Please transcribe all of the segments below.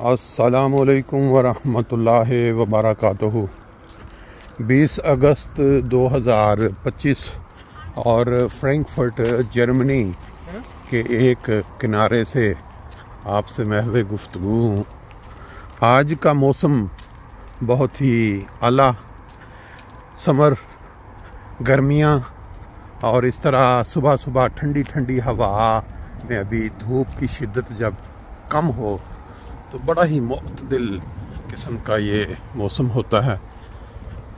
السلام علیکم ورحمۃ اللہ وبرکاتہ۔ 20 اگست 2025 اور فرینکفرٹ جرمنی کے ایک کنارے سے آپ سے محو گفتگو ہوں۔ آج کا موسم بہت ہی اعلیٰ، سمر، گرمیاں اور اس طرح صبح صبح ٹھنڈی ٹھنڈی ہوا میں ابھی دھوپ کی شدت جب کم ہو تو بڑا ہی معتدل قسم کا یہ موسم ہوتا ہے۔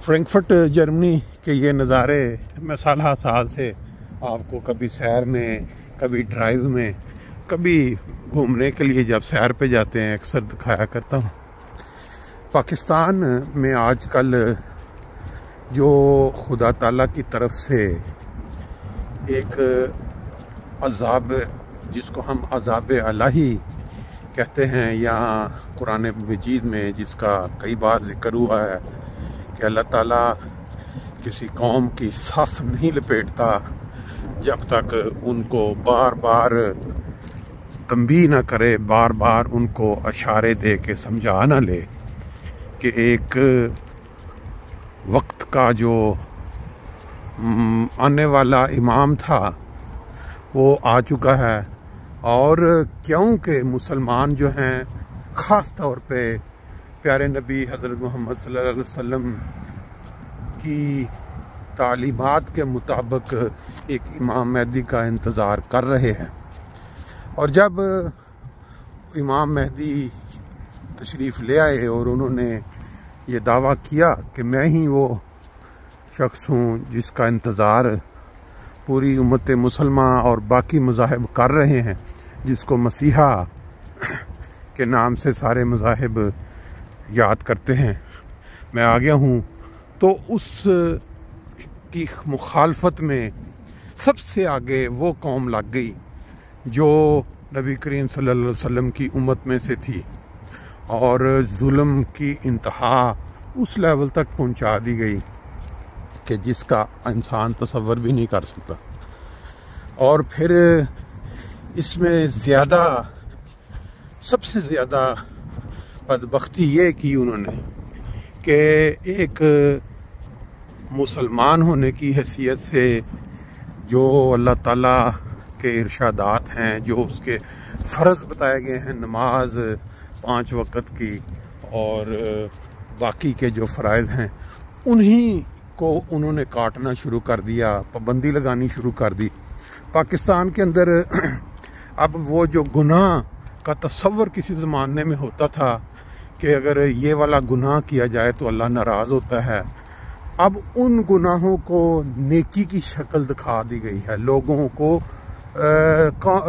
فرینکفرٹ جرمنی کے یہ نظارے میں سالہ سال سے آپ کو کبھی سیر میں، کبھی ڈرائیو میں، کبھی گھومنے کے لیے جب سیر پہ جاتے ہیں اکثر دکھایا کرتا ہوں۔ پاکستان میں آج کل جو خدا تعالیٰ کی طرف سے ایک عذاب، جس کو ہم عذاب الہی کہتے ہیں، یا قرآن مجید میں جس کا کئی بار ذکر ہوا ہے کہ اللہ تعالیٰ کسی قوم کی صف نہیں لپیٹتا جب تک ان کو بار بار تنبیہ نہ کرے، بار بار ان کو اشارے دے کے سمجھا نہ لے کہ ایک وقت کا جو آنے والا امام تھا وہ آ چکا ہے، اور کیونکہ مسلمان جو ہیں خاص طور پہ پیارے نبی حضرت محمد صلی اللہ علیہ وسلم کی تعلیمات کے مطابق ایک امام مہدی کا انتظار کر رہے ہیں، اور جب امام مہدی تشریف لے آئے اور انہوں نے یہ دعویٰ کیا کہ میں ہی وہ شخص ہوں جس کا انتظار پوری امت مسلمہ اور باقی مذاہب کر رہے ہیں، جس کو مسیحا کے نام سے سارے مذاہب یاد کرتے ہیں، میں آ گیا ہوں، تو اس کی مخالفت میں سب سے آگے وہ قوم لگ گئی جو نبی کریم صلی اللہ علیہ وسلم کی امت میں سے تھی، اور ظلم کی انتہا اس لیول تک پہنچا دی گئی کہ جس کا انسان تصور بھی نہیں کر سکتا۔ اور پھر اس میں سب سے زیادہ بدبختی یہ کی انہوں نے کہ ایک مسلمان ہونے کی حیثیت سے جو اللہ تعالیٰ کے ارشادات ہیں، جو اس کے فرض بتائے گئے ہیں، نماز 5 وقت کی اور باقی کے جو فرائض ہیں، انہی کو انہوں نے کاٹنا شروع کر دیا، پابندی لگانی شروع کر دی۔ پاکستان کے اندر اب وہ جو گناہ کا تصور کسی زمانے میں ہوتا تھا کہ اگر یہ والا گناہ کیا جائے تو اللہ ناراض ہوتا ہے، اب ان گناہوں کو نیکی کی شکل دکھا دی گئی ہے۔ لوگوں کو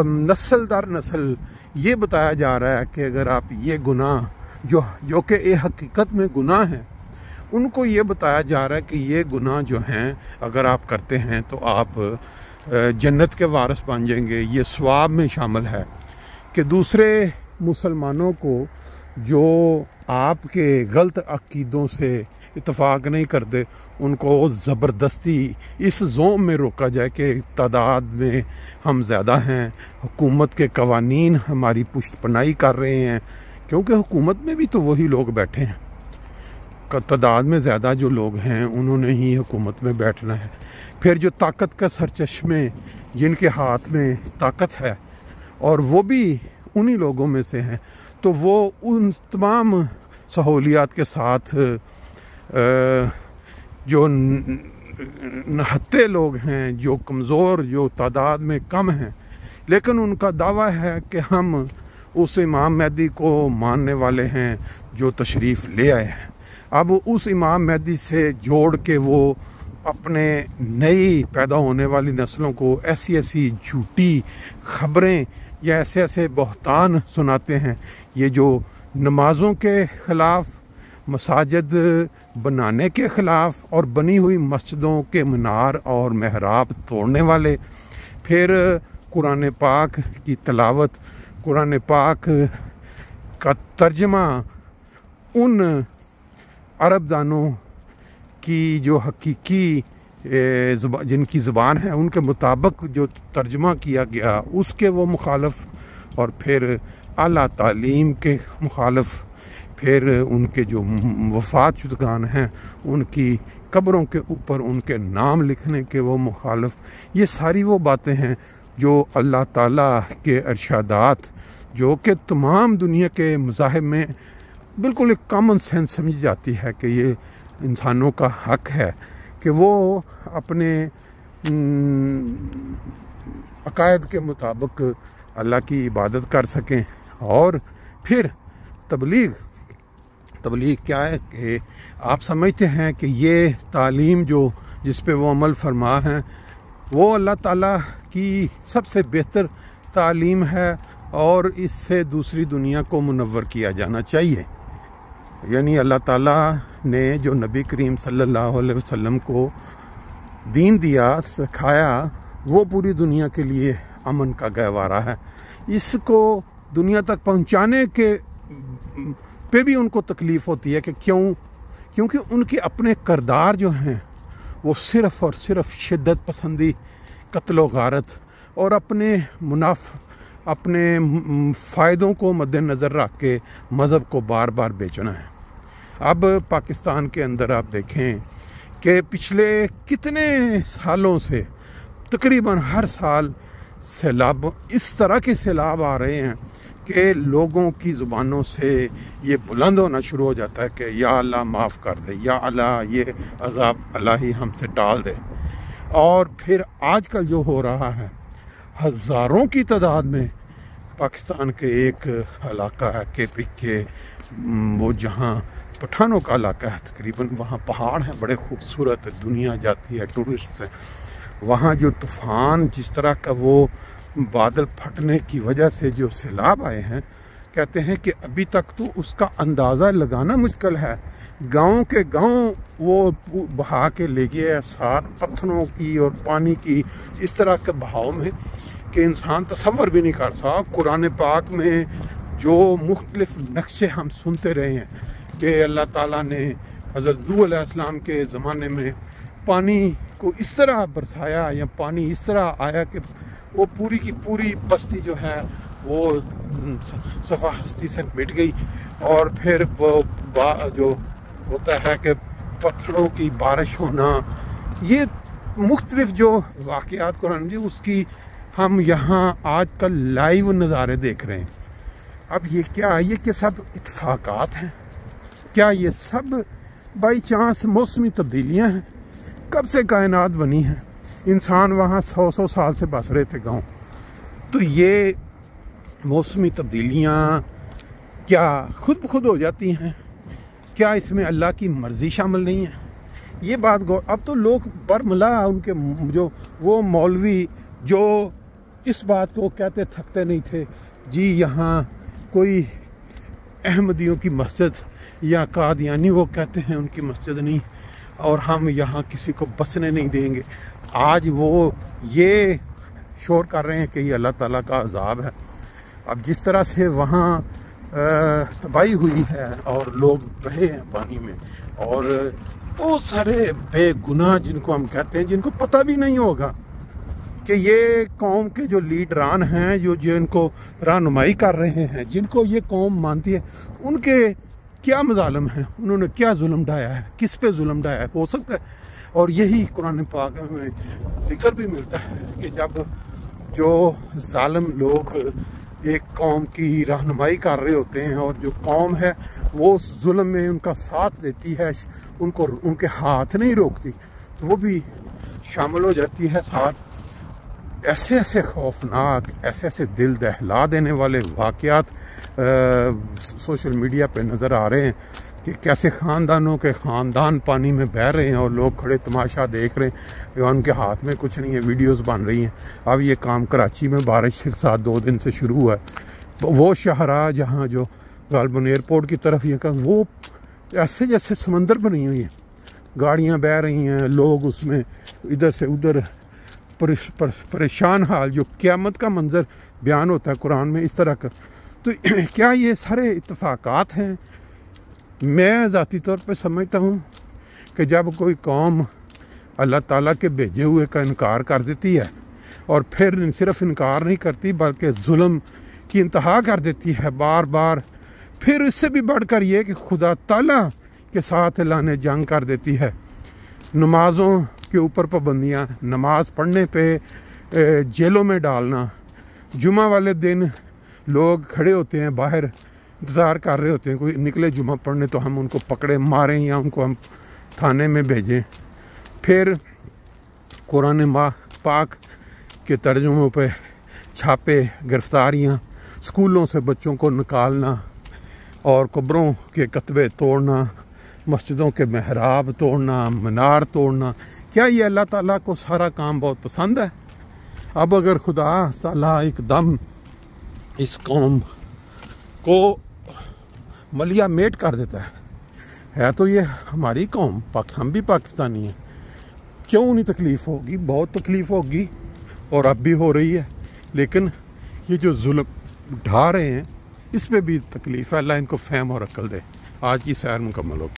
نسل در نسل یہ بتایا جا رہا ہے کہ اگر آپ یہ گناہ جو کہ حقیقت میں گناہ ہیں، ان کو یہ بتایا جا رہا ہے کہ یہ گناہ جو ہیں اگر آپ کرتے ہیں تو آپ جنت کے وارث بن جائیں گے، یہ ثواب میں شامل ہے۔ کہ دوسرے مسلمانوں کو جو آپ کے غلط عقیدوں سے اتفاق نہیں کرتے، ان کو زبردستی اس زوم میں روکا جائے کہ تعداد میں ہم زیادہ ہیں، حکومت کے قوانین ہماری پشت پناہی کر رہے ہیں، کیونکہ حکومت میں بھی تو وہی لوگ بیٹھے ہیں، تعداد میں زیادہ جو لوگ ہیں انہوں نے ہی حکومت میں بیٹھنا ہے۔ پھر جو طاقت کا سرچشمے جن کے ہاتھ میں طاقت ہے اور وہ بھی انہی لوگوں میں سے ہیں، تو وہ ان تمام سہولیات کے ساتھ جو نہتے لوگ ہیں، جو کمزور، جو تعداد میں کم ہیں، لیکن ان کا دعویٰ ہے کہ ہم اس امام مہدی کو ماننے والے ہیں جو تشریف لے آئے ہیں۔ اب اس امام مہدی سے جوڑ کے وہ اپنے نئی پیدا ہونے والی نسلوں کو ایسی ایسی جھوٹی خبریں یا ایسے بہتان سناتے ہیں، یہ جو نمازوں کے خلاف، مساجد بنانے کے خلاف اور بنی ہوئی مسجدوں کے مینار اور محراب توڑنے والے، پھر قرآن پاک کی تلاوت، قرآن پاک کا ترجمہ ان عرب دانوں کی جو حقیقی جن کی زبان ہے ان کے مطابق جو ترجمہ کیا گیا اس کے وہ مخالف، اور پھر اعلیٰ تعلیم کے مخالف، پھر ان کے جو وفات شدگان ہیں ان کی قبروں کے اوپر ان کے نام لکھنے کے وہ مخالف، یہ ساری وہ باتیں ہیں جو اللہ تعالیٰ کے ارشادات جو کہ تمام دنیا کے مذاہب میں بالکل ایک کامن سینس سمجھی جاتی ہے کہ یہ انسانوں کا حق ہے کہ وہ اپنے عقائد کے مطابق اللہ کی عبادت کر سکیں۔ اور پھر تبلیغ کیا ہے کہ آپ سمجھتے ہیں کہ یہ تعلیم جو جس پہ وہ عمل فرما ہیں وہ اللہ تعالیٰ کی سب سے بہتر تعلیم ہے اور اس سے دوسری دنیا کو منور کیا جانا چاہیے۔ یعنی اللہ تعالیٰ نے جو نبی کریم صلی اللہ علیہ وسلم کو دین دیا، سکھایا، وہ پوری دنیا کے لیے امن کا گہوارہ ہے۔ اس کو دنیا تک پہنچانے کے پہ بھی ان کو تکلیف ہوتی ہے کہ کیونکہ ان کے اپنے کردار جو ہیں وہ صرف اور صرف شدت پسندی، قتل و غارت اور اپنے فائدوں کو مد نظر رکھ کے مذہب کو بار بار بیچنا ہے۔ اب پاکستان کے اندر آپ دیکھیں کہ پچھلے کتنے سالوں سے تقریباً ہر سال سیلاب، اس طرح کے سیلاب آ رہے ہیں کہ لوگوں کی زبانوں سے یہ بلند ہونا شروع ہو جاتا ہے کہ یا اللہ معاف کر دے، یا اللہ یہ عذاب الہی ہم سے ٹال دے۔ اور پھر آج کل جو ہو رہا ہے، ہزاروں کی تعداد میں پاکستان کے ایک علاقہ ہے کے پی کے، وہ جہاں پٹھانوں کا علاقہ ہے تقریباً، وہاں پہاڑ ہیں بڑے خوبصورت، دنیا جاتی ہے ٹورسٹ سے وہاں۔ جو طوفان جس طرح کا وہ بادل پھٹنے کی وجہ سے جو سیلاب آئے ہیں، کہتے ہیں کہ ابھی تک تو اس کا اندازہ لگانا مشکل ہے۔ گاؤں کے گاؤں وہ بہا کے لے گئے ساتھ پتھروں کی اور پانی کی، اس طرح کے بہاؤ میں کہ انسان تصور بھی نہیں کر سکتا۔ قرآن پاک میں جو مختلف نقشے ہم سنتے رہے ہیں کہ اللہ تعالیٰ نے حضرت نوح علیہ السلام کے زمانے میں پانی کو اس طرح برسایا یا پانی اس طرح آیا کہ وہ پوری کی پوری بستی جو ہے وہ صفحہ ہستی سے مٹ گئی، اور پھر وہ جو ہوتا ہے کہ پتھروں کی بارش ہونا، یہ مختلف جو واقعات قرآن جی اس کی ہم یہاں آج کل لائیو نظارے دیکھ رہے ہیں۔ اب یہ کہ سب اتفاقات ہیں؟ کیا یہ سب بائی چانس موسمی تبدیلیاں ہیں؟ کب سے کائنات بنی ہے؟ انسان وہاں 100 سال سے بس رہے تھے گاؤں، تو یہ موسمی تبدیلیاں کیا خود بخود ہو جاتی ہیں؟ کیا اس میں اللہ کی مرضی شامل نہیں ہے؟ یہ بات اب تو لوگ برملا ان کے جو وہ مولوی جو اس بات کو کہتے تھکتے نہیں تھے، جی یہاں کوئی احمدیوں کی مسجد یا قادیانی وہ کہتے ہیں ان کی مسجد نہیں، اور ہم یہاں کسی کو بسنے نہیں دیں گے، آج وہ یہ شور کر رہے ہیں کہ یہ اللہ تعالیٰ کا عذاب ہے۔ اب جس طرح سے وہاں تباہی ہوئی ہے اور لوگ بہے ہیں پانی میں، اور بہت سارے بے گناہ جن کو ہم کہتے ہیں، جن کو پتہ بھی نہیں ہوگا کہ یہ قوم کے جو لیڈران ہیں، جو جن کو رہنمائی کر رہے ہیں، جن کو یہ قوم مانتی ہے، ان کے کیا مظالم ہیں، انہوں نے کیا ظلم ڈھایا ہے، کس پہ ظلم ڈھایا ہے، ہو سکتا ہے۔ اور یہی قرآن پاک میں ذکر بھی ملتا ہے کہ جب جو ظالم لوگ ایک قوم کی رہنمائی کر رہے ہوتے ہیں اور جو قوم ہے وہ اس ظلم میں ان کا ساتھ دیتی ہے، ان کے ہاتھ نہیں روکتی، تو وہ بھی شامل ہو جاتی ہے ساتھ۔ ایسے خوفناک، ایسے دل دہلا دینے والے واقعات سوشل میڈیا پہ نظر آ رہے ہیں کہ کیسے خاندانوں کے خاندان پانی میں بہہ رہے ہیں اور لوگ کھڑے تماشا دیکھ رہے ہیں، ان کے ہاتھ میں کچھ نہیں ہے، ویڈیوز بن رہی ہیں۔ اب یہ کام کراچی میں بارش کے ساتھ 2 دن سے شروع ہوا ہے، وہ شاہراہ جہاں جو غالباً ایئرپورٹ کی طرف یہ کہ وہ ایسے جیسے سمندر بنی ہوئی ہیں، گاڑیاں بہہ رہی ہیں، لوگ اس میں ادھر سے ادھر پریشان حال، جو قیامت کا منظر بیان ہوتا ہے قرآن میں اس طرح کا۔ تو کیا یہ سارے اتفاقات ہیں؟ میں ذاتی طور پہ سمجھتا ہوں کہ جب کوئی قوم اللہ تعالیٰ کے بھیجے ہوئے کا انکار کر دیتی ہے، اور پھر صرف انکار نہیں کرتی بلکہ ظلم کی انتہا کر دیتی ہے بار بار. پھر اس سے بھی بڑھ کر یہ کہ خدا تعالیٰ کے ساتھ اللہ نے جنگ کر دیتی ہے. نمازوں کے اوپر پابندیاں، نماز پڑھنے پہ جیلوں میں ڈالنا. جمعہ والے دن لوگ کھڑے ہوتے ہیں باہر انتظار کر رہے ہوتے ہیں کوئی نکلے جمعہ پڑھنے تو ہم ان کو پکڑے ماریں یا ان کو ہم تھانے میں بھیجیں. پھر قرآن پاک کے ترجموں پہ چھاپے، گرفتاریاں، اسکولوں سے بچوں کو نکالنا اور قبروں کے کتبے توڑنا، مسجدوں کے محراب توڑنا، مینار توڑنا. کیا یہ اللہ تعالیٰ کو سارا کام بہت پسند ہے؟ اب اگر خدا تعالیٰ ایک دم اس قوم کو ملیا میٹ کر دیتا ہے تو یہ ہماری قوم، ہم بھی پاکستانی ہیں، کیوں نہیں تکلیف ہوگی؟ بہت تکلیف ہوگی اور اب بھی ہو رہی ہے. لیکن یہ جو ظلم ڈھا رہے ہیں اس پہ بھی تکلیف ہے. اللہ ان کو فہم اور عقل دے. آج کی سیر مکمل ہوگی.